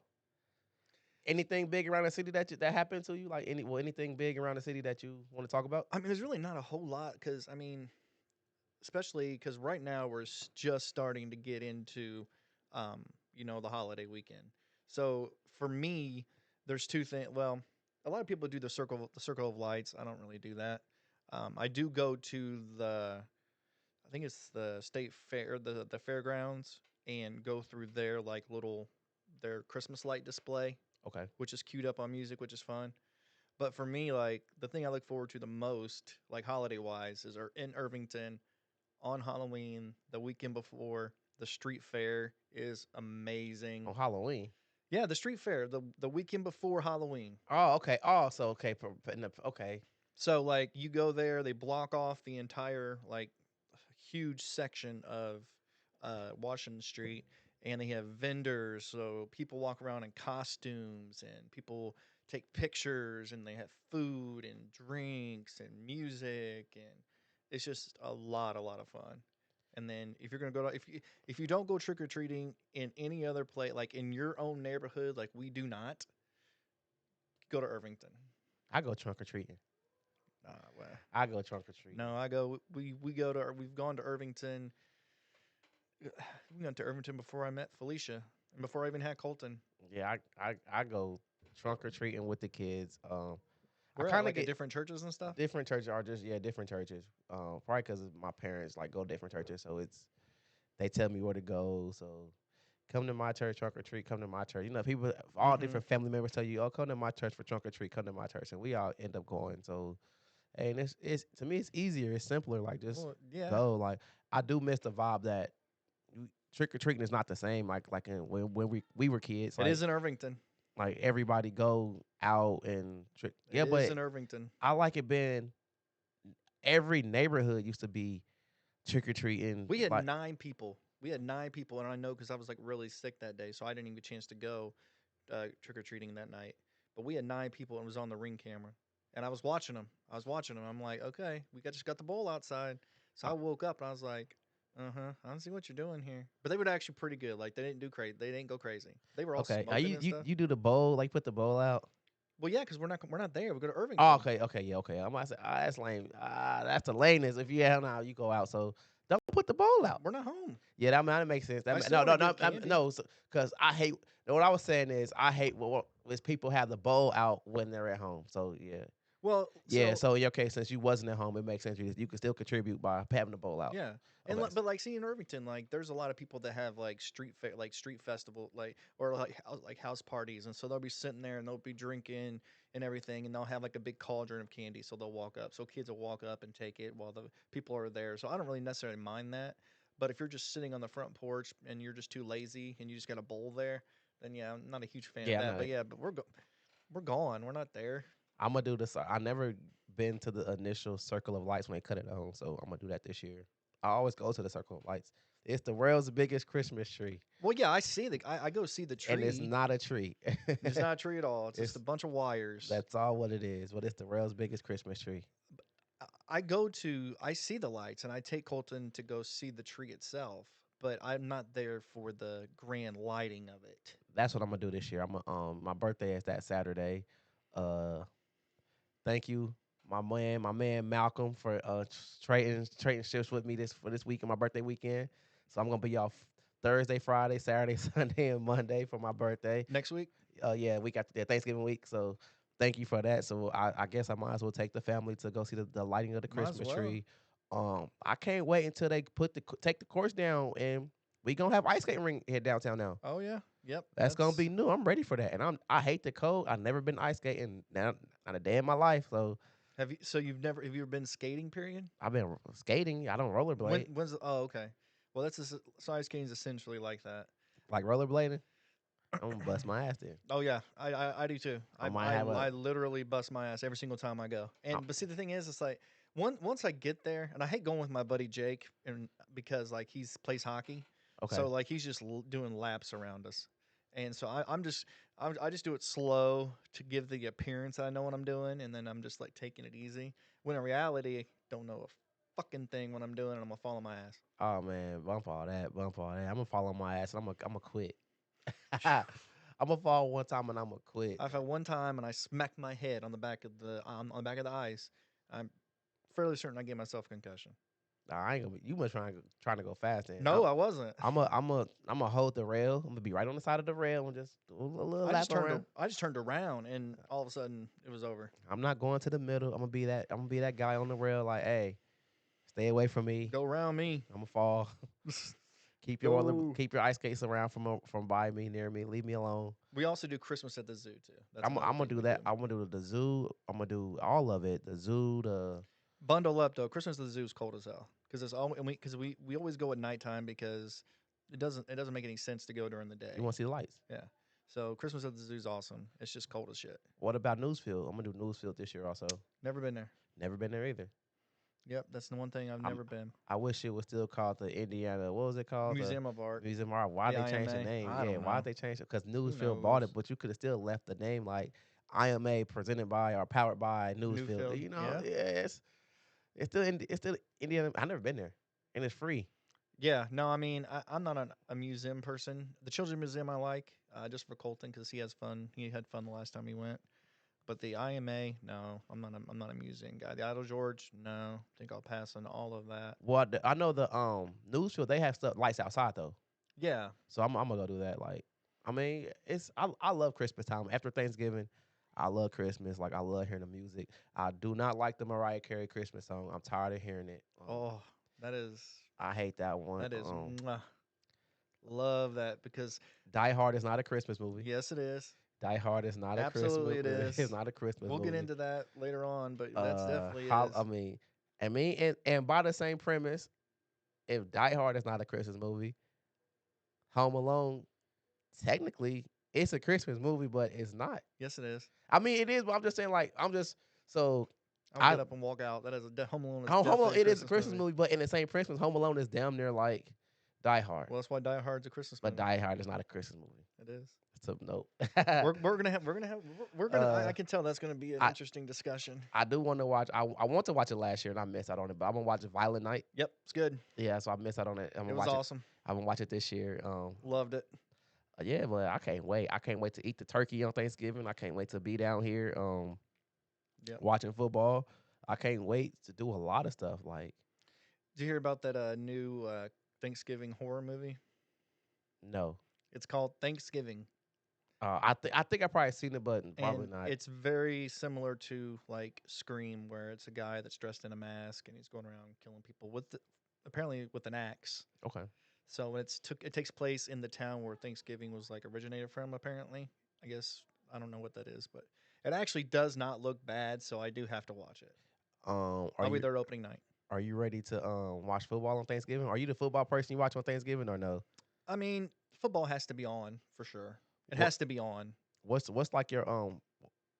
Anything big around the city that happened to you? Like anything big around the city that you want to talk about? I mean, there's really not a whole lot because I mean, especially because right now we're just starting to get into, the holiday weekend. So for me, there's two things. Well, a lot of people do the circle of lights. I don't really do that. I do go to I think it's the state fair, the fairgrounds, and go through their Christmas light display, Okay. which is queued up on music, which is fun. But for me, like the thing I look forward to the most, like holiday wise, is in Irvington on Halloween, the weekend before. The street fair is amazing. On Halloween. Yeah, the street fair, the weekend before Halloween. Oh, okay. Oh, so okay. Okay. So like you go there, they block off the entire like huge section of Washington Street, and they have vendors. So people walk around in costumes, and people take pictures, and they have food and drinks and music, and it's just a lot of fun. And then if you're gonna go to if you don't go trick or treating in any other place, like in your own neighborhood, like we do not, go to Irvington. I go trunk or treating. Well, I go trunk or treating. no, I go. We go to. We've gone to Irvington. We went to Irvington before I met Felicia, and before I even had Colton. Yeah, I go trunk or treating with the kids. I We're at kind of like at get different churches and stuff. different churches are just different churches. Probably because my parents like go to different churches, so they tell me where to go. So come to my church, trunk or treat. Come to my church. You know, people, all Mm-hmm. different family members tell you, "Oh, come to my church for trunk or treat. Come to my church," and we all end up going. So, hey, and it's to me, it's easier. It's simpler. Like just Well, yeah, go. Like I do miss the vibe that trick or treating is not the same. Like when we were kids. it is in Irvington. Like everybody go out and trick. It Yeah, is but in Irvington. I like it being every neighborhood used to be trick or treating. We had Like 9 people. We had 9 people, and I know because I was like really sick that day, so I didn't even get a chance to go trick or treating that night. But we had 9 people, and it was on the ring camera, and I was watching them. I'm like, okay, just got the bowl outside. So I woke up and I was like, I don't see what you're doing here. But they were actually pretty good. Like they didn't do crazy. They didn't go crazy. They were all okay, smoking you, and you stuff. you do the bowl like put the bowl out. Well, yeah, because we're not there. We go to Oh, Irvington. okay, yeah, okay. I'm about to say, that's lame. That's the lameness. If you hell now, you go out. So don't put the bowl out. We're not home. Yeah, that makes sense. I still No, want no, to no, give candy. no. Because I hate. No, what I was saying is I hate is people have the bowl out when they're at home. So yeah, Well, yeah. so So in your case, since you wasn't at home, it makes sense. You can still contribute by having the bowl out. yeah, and Okay. but like seeing Irvington, like there's a lot of people that have like like street festival, like or like house parties, and so they'll be sitting there and they'll be drinking and everything, and they'll have like a big cauldron of candy, so they'll walk up, so kids will walk up and take it while the people are there. So I don't really necessarily mind that, but if you're just sitting on the front porch and you're just too lazy and you just got a bowl there, then yeah, I'm not a huge fan of Yeah, I that. know. But yeah, but we're gone. We're not there. I'm gonna do this. I never been to the initial circle of lights when they cut it on, so I'm gonna do that this year. I always go to the circle of lights. It's the world's biggest Christmas tree, Well, yeah, I go see the and it's tree. not a tree. It's not a tree at all. It's just It's a bunch of wires. that's all what it is. But it's the world's biggest Christmas tree. I see the lights and I take Colton to go see the tree itself, but I'm not there for the grand lighting of it. That's what I'm gonna do this year. My birthday is that Saturday. Uh, thank you, my man Malcolm for trading shifts with me this week and my birthday weekend. So I'm gonna be off Thursday, Friday, Saturday, Sunday, and Monday for my birthday. Next week, Yeah, week after that, Thanksgiving week. So thank you for that. So I guess I might as well take the family to go see the lighting of the might as Christmas well. tree. I can't wait until they take the course down and we gonna have ice skating ring here downtown now. Oh yeah, yep. That's gonna be new. I'm ready for that, and I hate the cold. I've never been ice skating now, not a day in my life. So Have you? So have you ever been skating? Period. I've been skating. I don't rollerblade Oh, okay. Well, so ice skating is essentially like that. like rollerblading. I'm gonna bust my ass then. Oh yeah, I do too. I might have I a. literally bust my ass every single time I go. I- And but see the thing is, it's like once I get there, and I hate going with my buddy Jake, and because like he's plays hockey, Okay. so like he's just doing laps around us, and so I just do it slow to give the appearance that I know what I'm doing, and then I'm just like taking it easy. When in reality, I don't know a fucking thing what I'm doing, and I'm gonna fall on my ass. Oh man, bump all that, bump all that. I'm gonna fall on my ass and I'm gonna quit. I'm gonna fall one time and I'm gonna quit. I've had one time and I smacked my head on the back of on the back of the ice. I'm fairly certain I gave myself a concussion. Nah, I ain't gonna. You must trying to go fast. Then No, I wasn't. I'm a hold the rail. I'm gonna be right on the side of the rail and just do a little lap around. I just turned around and all of a sudden it was over. I'm not going to the middle. I'm gonna be that guy on the rail. Like, hey, stay away from me. Go around me. I'm gonna fall. Go. Keep your ice skates around from by me, near me. Leave me alone. We also do Christmas at the zoo too. That's I'm another gonna thing do we that. I'm gonna do the zoo. I'm gonna do all of it. The zoo. The Bundle up though. Christmas at the zoo is cold as hell because it's all and we always go at nighttime because it doesn't make any sense to go during the day. you want to see the lights? Yeah. So Christmas at the zoo is awesome. It's just cold as shit. What about Newsfield? I'm gonna do Newsfield this year also. Never been there. Never been there either. Yep, that's the one thing I've never been. I wish it was still called the Indiana. What was it called? Museum of Art. Museum of Art. Why The they changed the IMA? name? I Yeah, don't why know. they changed it? Because Newsfield bought it, knows? but you could have still left the name like IMA presented by or powered by Newsfield. Newfield, You know, yeah. yeah, it's still Indiana. I've never been there, and it's free. Yeah, no, I mean, I'm not a museum person. The Children's Museum I like, just for Colton because he has fun. He had fun the last time he went. But the IMA, no, I'm not a museum guy. The Idle George, no, I think I'll pass on all of that. Well, I know the Newsfield they have stuff lights outside though, Yeah, so I'm gonna go do that. Like, I mean, I love Christmas time after Thanksgiving. I love Christmas. Like I love hearing the music. I do not like the Mariah Carey Christmas song. I'm tired of hearing it. oh, that is I hate that one. that is mwah. Love that because Die Hard is not a Christmas movie. yes, it is. Die Hard is not a Christmas. Absolutely, it It's is. not a Christmas We'll get movie. into that later on, but that's definitely I is. mean, and by the same premise, if Die Hard is not a Christmas movie, Home Alone technically it's a Christmas movie, but it's not. Yes, it is. I mean, it is, but I'm just saying, like, I'm just so I'll I get up and walk out. That is Home Alone is Home Alone. definitely a It is a Christmas Christmas movie. movie, but in the same premise, Home Alone is damn near like Die Hard, Well, that's why Die Hard's a Christmas but movie. Die Hard is not a Christmas movie. It is. So nope. We're gonna. I can tell that's gonna be an I- interesting discussion. I do want to watch. I want to watch it last year and I missed out on it, but I'm gonna watch it Violent Night. Yep, it's good. Yeah, so I missed out on it. I'm It gonna was watch it. awesome. I'm gonna watch it this year. Loved it. Yeah, but I can't wait. I can't wait to eat the turkey on Thanksgiving. I can't wait to be down here Yep. watching football. I can't wait to do a lot of stuff. Like, Did you hear about that new Thanksgiving horror movie? no. It's called Thanksgiving, I think I probably seen it, but probably and not. it's very similar to like Scream, where it's a guy that's dressed in a mask and he's going around killing people apparently with an axe. Okay. So it takes place in the town where Thanksgiving was like originated from. Apparently, I guess I don't know what that is, but it actually does not look bad. So I do have to watch it. Are I'll be you there opening night. are you ready to watch football on Thanksgiving? Are you the football person you watch on Thanksgiving or no? I mean, football has to be on for sure. It What has to be on. what's like your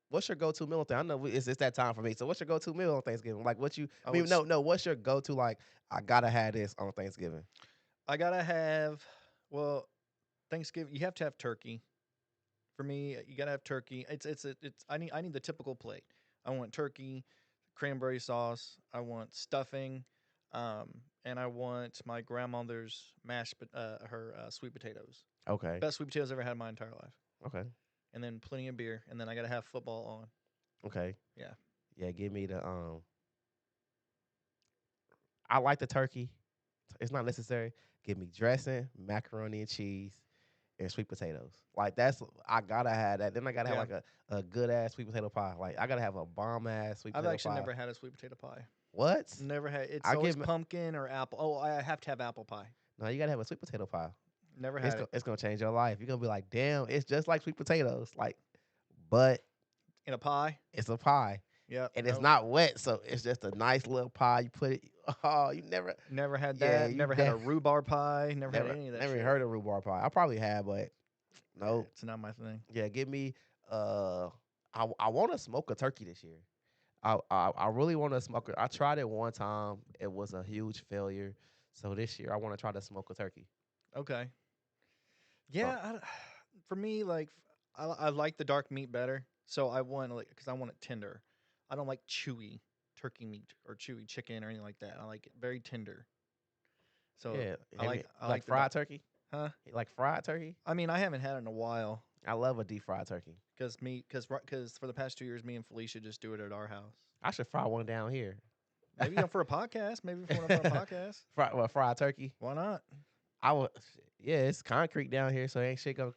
what's your go to meal on I know it's that time for me. So what's your go to meal on Thanksgiving? Like what you I I would. mean no, what's your go to like I gotta have this on Thanksgiving? I gotta have. Well, Thanksgiving. You have to have turkey. For me, you gotta have turkey. It's. I need the typical plate. I want turkey, cranberry sauce. I want stuffing, and I want my grandmother's her sweet potatoes. Okay. Best sweet potatoes I ever had in my entire life. Okay. And then plenty of beer. And then I gotta have football on. Okay. Yeah. Yeah, give me the I like the turkey. It's not necessary. Give me dressing, macaroni and cheese, and sweet potatoes. Like that's I gotta have that. Then I gotta have Yeah. like a good ass sweet potato pie. Like I gotta have a bomb ass sweet I've potato actually pie. never had a sweet potato pie. What? Never had. It's I always give pumpkin or apple. Oh, I have to have apple pie. no. You gotta have a sweet potato pie. Never had it It's gonna change your life. You're gonna be like, damn, it's just like sweet potatoes. Like, but in a pie. it's a pie. Yep. And it's nope. not wet, so it's just a nice little pie. You put it. Oh, you Never had Yeah, that. you Never had a rhubarb pie. Never had never any of that. never shit. heard of rhubarb pie. I probably have, but Yeah, no. it's not my thing. Yeah, give me. I want to smoke a turkey this year. I really want to smoke it. I tried it one time. It was a huge failure. So this year I want to try to smoke a turkey. Okay. Yeah, for me, like I like the dark meat better. So I want like because I want it tender. I don't like chewy turkey meat or chewy chicken or anything like that. I like it very tender. So Yeah, I like like the fried turkey. huh? Like fried turkey. I mean, I haven't had it in a while I love a deep fried turkey. because for the past 2 years, me and Felicia just do it at our house. I should fry one down here. Maybe for a podcast. Maybe for one of our podcasts. Fried turkey. Why not? I would. Yeah, it's concrete down here, so ain't shit gonna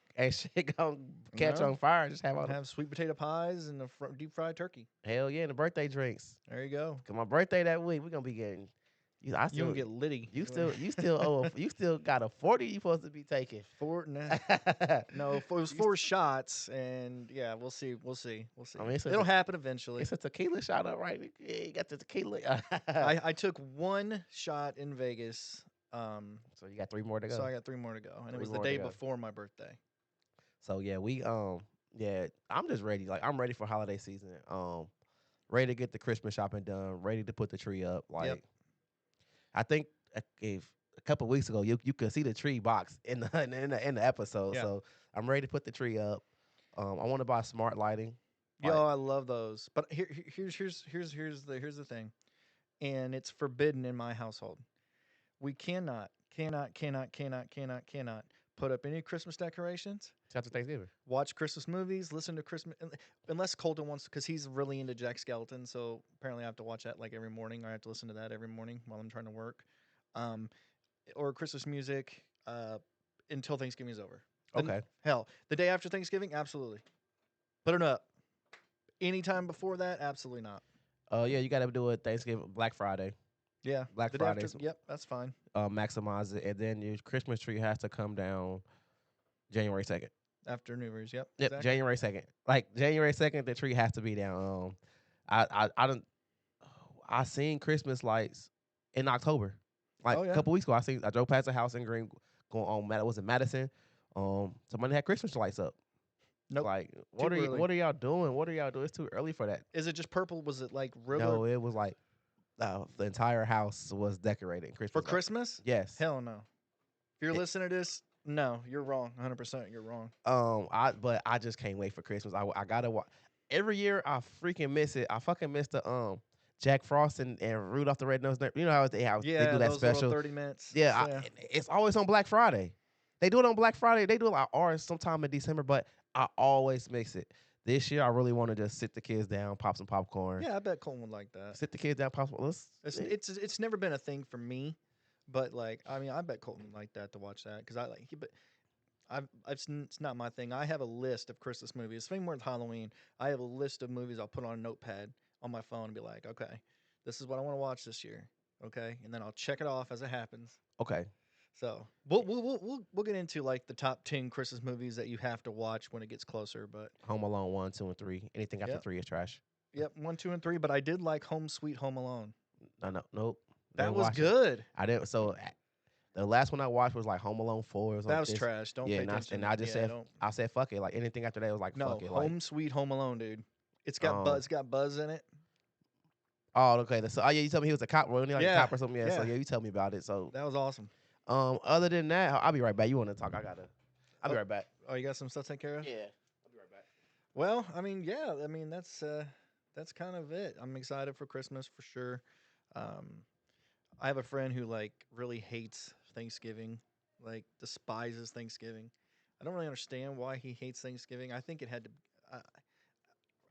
catch No. on fire. Just have all the Have sweet potato pies and a deep fried turkey. hell yeah, and the birthday drinks. There you go. Cause my birthday that week, we gonna be getting. You gonna get litty. You still owe. You still got a 40. You supposed to be taking. four? No, it was 4 shots, and yeah, we'll see. I mean, It'll happen eventually. It's a tequila shot, all right. Yeah, you got the tequila. I took 1 shot in Vegas, so you got 3 more to go. so I got 3 more to go, and it 3 was the more to day go. before my birthday. So yeah, I'm just ready. Like I'm ready for holiday season. Ready to get the Christmas shopping done. Ready to put the tree up. Like, I think if a couple weeks ago you could see the tree box in the episode. Yeah. So I'm ready to put the tree up. I want to buy smart lighting. Yo, I love those. But here's the thing, and it's forbidden in my household. We cannot cannot put up any Christmas decorations. After Thanksgiving. Watch Christmas movies, listen to Christmas, unless Colton wants, because he's really into Jack Skeleton. So apparently, I have to watch that like every morning, or I have to listen to that every morning while I'm trying to work, um, or Christmas music until Thanksgiving is over. Then Okay. hell, the day after Thanksgiving, absolutely put it up. Anytime before that, absolutely not. Yeah, you got to do it Thanksgiving, Black Friday. Yeah, Black the day after. Fridays, Yep, that's fine. maximize it, and then your Christmas tree has to come down January 2nd. After New Year's. Yep, Yep, exactly. January 2nd. Like January 2nd, the tree has to be down. I don't. I seen Christmas lights in October, like Oh a yeah, couple weeks ago. I drove past a house in Green, going on. Was it Madison? Somebody had Christmas lights up. nope, Like, too early. what are y'all doing? What are y'all doing? It's too early for that. Is it just purple? Was it like regular No, it was like the entire house was decorated in for Christmas lights. Christmas? Yes. Hell no. If you're It- listening to this, no, you're wrong. 100%, you're wrong. but I just can't wait for Christmas. I gotta watch every year. I freaking miss it. I fucking miss the Jack Frost and Rudolph the Red-Nosed Reindeer. You know how they do Yeah, that those little special. 30 minutes. Yeah, Yeah. it's always on Black Friday. They do it on Black Friday. They do it like ours sometime in December, but I always miss it. This year, I really want to just sit the kids down, pop some popcorn, Yeah, I bet Colton would like that. sit the kids down, pop some. It's never been a thing for me, but like I mean I bet Colton would like that to watch that because I like he but it's not my thing. I have a list of Christmas movies. Same with Halloween. I have a list of movies I'll put on a notepad on my phone and be like, okay, this is what I want to watch this year. Okay, and then I'll check it off as it happens. Okay, So we'll get into like the top 10 Christmas movies that you have to watch when it gets closer. But Home Alone 1, 2, and 3. Anything after yep, 3 is trash. yep, 1, 2, and 3. But I did like Home Sweet Home Alone. No, nope. That Didn't was watch it. good. I didn't. So the last one I watched was like Home Alone 4. It was That like was this. trash. Don't Yeah, pay and attention. I just Yeah, said don't. I said fuck it. Like anything after that was like No, fuck it. Like Home Sweet Home Alone, dude. um. It's got Buzz in it. Oh, okay. So, oh yeah, you told me he was a cop. Wasn't he like a Yeah, cop or something? Yeah. So yeah, yeah, you tell me about it. So that was awesome. other than that, I'll be right back. You want to talk? I'll be Oh, right back. oh, you got some stuff to take care of. Yeah. I'll be right back. Well, I mean, yeah, I mean that's kind of it. I'm excited for Christmas for sure. Um, I have a friend who like really hates Thanksgiving, like despises Thanksgiving. I don't really understand why he hates Thanksgiving. I think it had to. Uh,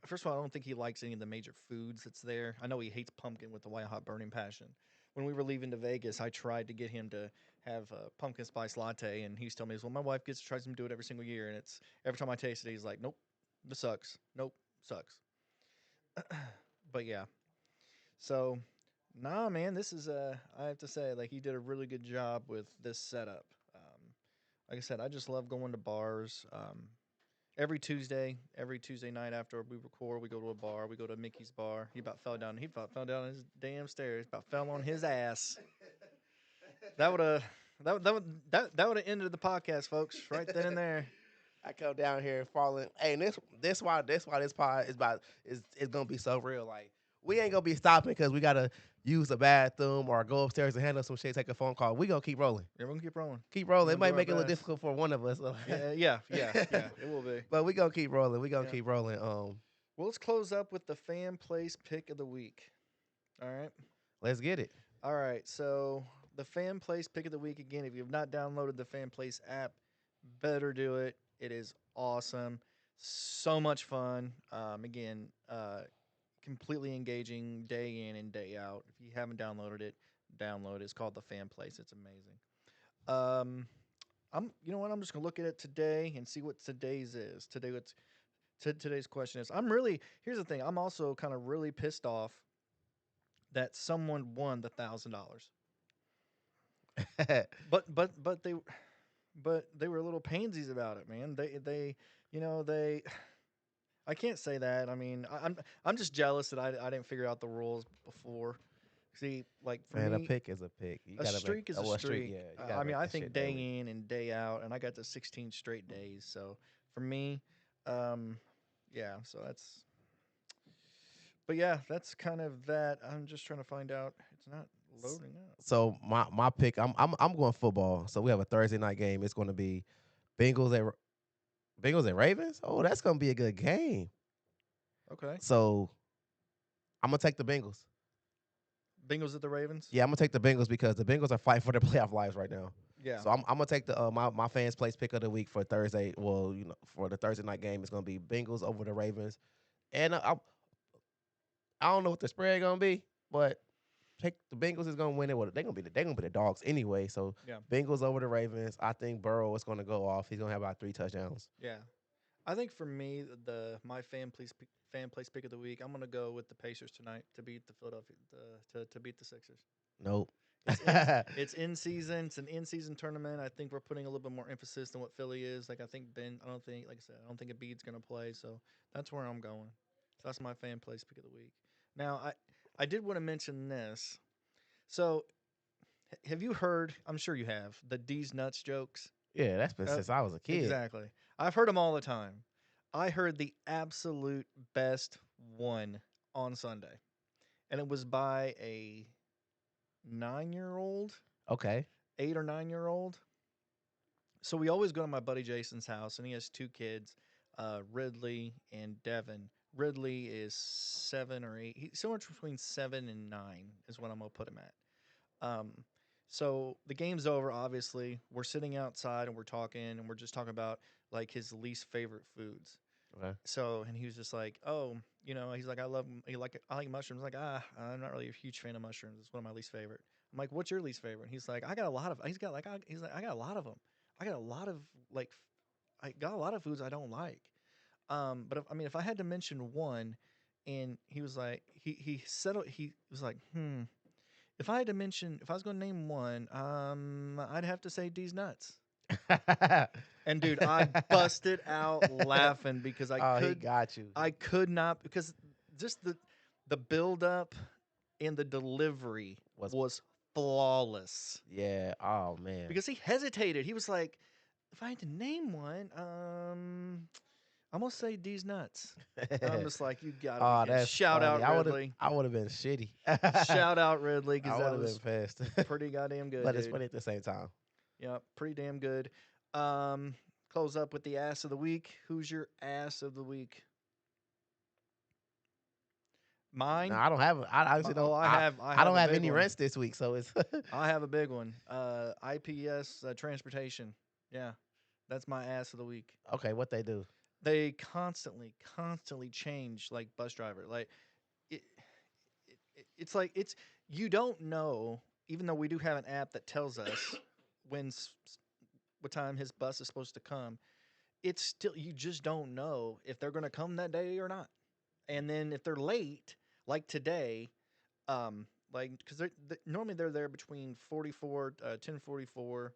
First of all, I don't think he likes any of the major foods that's there. I know he hates pumpkin with the white hot burning passion. When we were leaving to Vegas, I tried to get him to have a pumpkin spice latte, and he's telling me, "Well, my wife gets tries to do it every single year, and it's every time I taste it, he's like, nope, this sucks. Nope, sucks." But yeah, so nah, man, this is I have to say, like, he did a really good job with this setup. Like I said, I just love going to bars. Every Tuesday night after we record, we go to a bar. We go to Mickey's bar. He about fell down. He about fell down his damn stairs. About fell on his ass. That would have that would have ended the podcast, folks. Right then and there. I come down here and falling. Hey, and this why this pod is gonna be so real. Like we ain't gonna be stopping because we gotta use the bathroom or go upstairs and handle some shit, take a phone call. We gonna keep rolling. Yeah, we're gonna keep rolling. Keep rolling. We're It gonna might do our make it a little best. difficult for one of us. Yeah. It will be. But we gonna keep rolling. We gonna Yeah. keep rolling. Well, let's close up with the fan place pick of the week. All right. Let's get it. All right. So the fan place pick of the week again. If you have not downloaded the fan place app, better do it. It is awesome. So much fun. Again, completely engaging day in and day out. If you haven't downloaded it, download it. It's called the Fan Place. It's amazing. You know what? I'm just gonna look at it today and see what today's is. Today's question is. Here's the thing. I'm also kind of really pissed off that someone won the $1,000. But they were little pansies about it, man. They you know they I can't say that. I mean, I'm just jealous that I didn't figure out the rules before. See, like for Man, a me, pick is a pick. You a gotta make streak is a well, streak. Yeah, you gotta I mean, make I that think shit day daily. in and day out, and I got to 16 straight days. So for me, um, yeah. So that's. But yeah, that's kind of that. I'm just trying to find out. It's not loading up. So my pick, I'm going football. So we have a Thursday night game. It's going to be Bengals at Bengals and Ravens. Oh, that's going to be a good game. Okay. So I'm gonna take the Bengals. Bengals at the Ravens. Yeah, I'm gonna take the Bengals because the Bengals are fighting for their playoff lives right now. Yeah. So I'm gonna take the my fans place pick of the week for Thursday. Well, for the Thursday night game, it's gonna be Bengals over the Ravens, and I don't know what the spread gonna be, but pick the Bengals is gonna win it. Well, they're gonna be the dogs anyway. So Yeah. Bengals over the Ravens. I think Burrow is gonna go off. He's gonna have about 3 touchdowns. Yeah. I think for me, my fan place pick of the week, I'm gonna go with the Pacers tonight to beat the Philadelphia to beat the Sixers. Nope. It's in season. It's an in season tournament. I think we're putting a little bit more emphasis than what Philly is. Like I think I don't think, like I said, I don't think Embiid's gonna play. So that's where I'm going. So that's my fan place pick of the week. Now I did want to mention this. So have you heard? I'm sure you have the D's nuts jokes. Yeah, that's been since I was a kid. Exactly. I've heard them all the time. I heard the absolute best one on Sunday, and it was by a 9-year-old, Okay. 8 or 9-year-old. So we always go to my buddy Jason's house, and he has 2 kids, Ridley and Devin. Ridley is 7 or 8. He's somewhere between 7 and 9 is what I'm gonna put him at. So the game's over. Obviously, we're sitting outside and we're talking, and we're just talking about like his least favorite foods. Okay. So, and he was just like, "Oh, he's like, I like mushrooms." I'm like, I'm not really a huge fan of mushrooms. It's one of my least favorite. I'm like, "What's your least favorite?" And he's like, "I got a lot of." He's like, "I got a lot of them. I got a lot of like, I got a lot of foods I don't like." But if I had to mention one, and he was like, he settled. He was like, If I had to mention, if I was going to name one, I'd have to say D's nuts. And dude, I busted out laughing because he got you. I could not, because just the build up and the delivery was flawless. Yeah. Oh man. Because he hesitated. He was like, if I had to name one, I'm gonna say D's nuts. And I'm just like, you gotta be kidding. That's Shout funny. out Ridley. I would have been shitty. Shout out Ridley, I because would that have was been pissed. pretty goddamn good. But it's dude. funny at the same time. Yeah, pretty damn good. Close up with the ass of the week. Who's your ass of the week? Mine. No, I don't have. I actually don't. I don't have any rents this week, so it's. I have a big one. IPS transportation. Yeah, that's my ass of the week. Okay, what they do? They constantly change like bus driver. Like it's like you don't know. Even though we do have an app that tells us when what time his bus is supposed to come, it's still, you just don't know if they're going to come that day or not. And then if they're late, like today, like because normally they're there between 10:44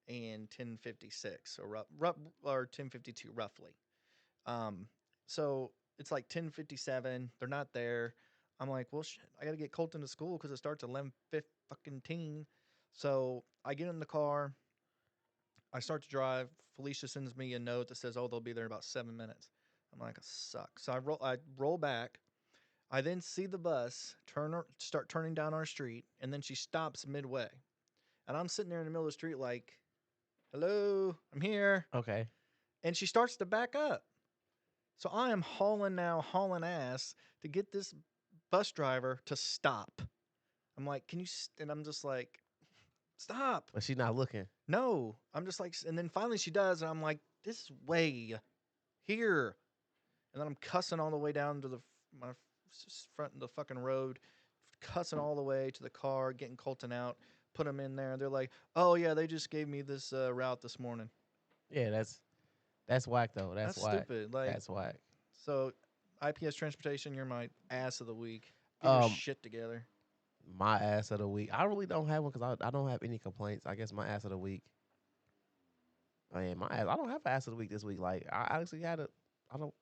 and 10:56 or 10:52 roughly. So it's like 10:57. They're not there. I'm like, well, shit, I got to get Colton to school because it starts at 11:15. So I get in the car. I start to drive. Felicia sends me a note that says, "Oh, they'll be there in about 7 minutes." I'm like, "Suck." So I roll back. I then see the bus start turning down our street, and then she stops midway, and I'm sitting there in the middle of the street like, "Hello, I'm here." Okay. And she starts to back up. So I am hauling ass to get this bus driver to stop. I'm like, "Can you?" And I'm just like, "Stop." But she's not looking. No, I'm just like, and then finally she does, and I'm like, "This way, here," and then I'm cussing all the way down to my front of the fucking road, cussing all the way to the car, getting Colton out, put him in there, and they're like, "Oh yeah, they just gave me this route this morning." Yeah, that's whack though. That's whack. stupid. Like, That's whack. so, IPS transportation, you're my ass of the week. Get your shit together. My ass of the week. I really don't have one because I don't have any complaints. I guess my ass of the week. Man, my ass. I don't have an ass of the week this week. Like I actually had a. I don't.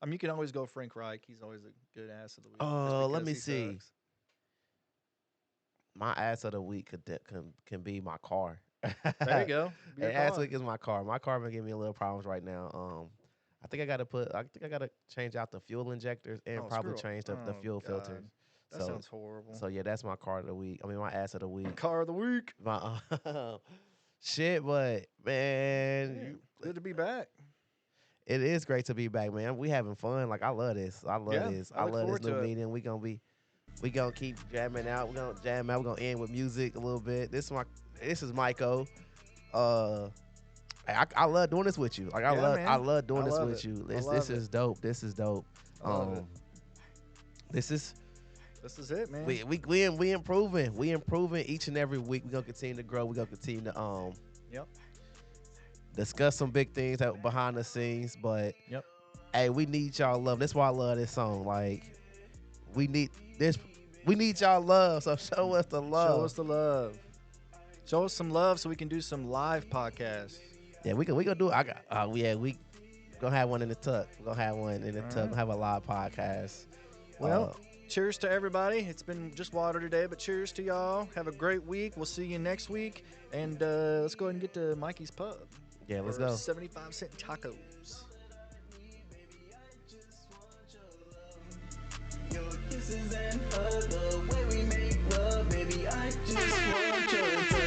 I mean, you can always go Frank Reich. He's always a good ass of the week. Let me see. Sucks. My ass of the week can be my car. There you go. Ass week is my car. My car been giving me a little problems right now. I think I gotta change out the fuel injectors and probably change the fuel filters. That sounds horrible. So yeah, that's my car of the week. I mean, my ass of the week. Car of the week. My shit, but man, good to be back. It is great to be back, man. We having fun. Like I love this. I love this. I love this new meeting. We gonna be We gonna keep jamming out. We gonna jam out. We gonna end with music a little bit. This is Miycho. Uh, I love doing this with you. Like Yeah, I man. love I doing this love with it. you. I This love it. is dope. This is dope. I love it. Um, this is This is it, man. we improving. We improving each and every week. We gonna continue to grow. We gonna continue to Yep. discuss some big things out behind the scenes. But Yep. hey, we need y'all love. That's why I love this song. Like we need this. We need y'all love. So show us the Show love. us the love. Show us some love so we can do some live podcasts. Yeah, we gonna do it. I got. Yeah, we gonna have one in the tuck. We're gonna have one in the All tuck. right. Gonna have a live podcast. Well, cheers to everybody. It's been just water today, but cheers to y'all. Have a great week. We'll see you next week. And let's go ahead and get to Mikey's Pub. Yeah, let's for go. 75-cent tacos. Your kisses and her, the way we make love, baby, I just want your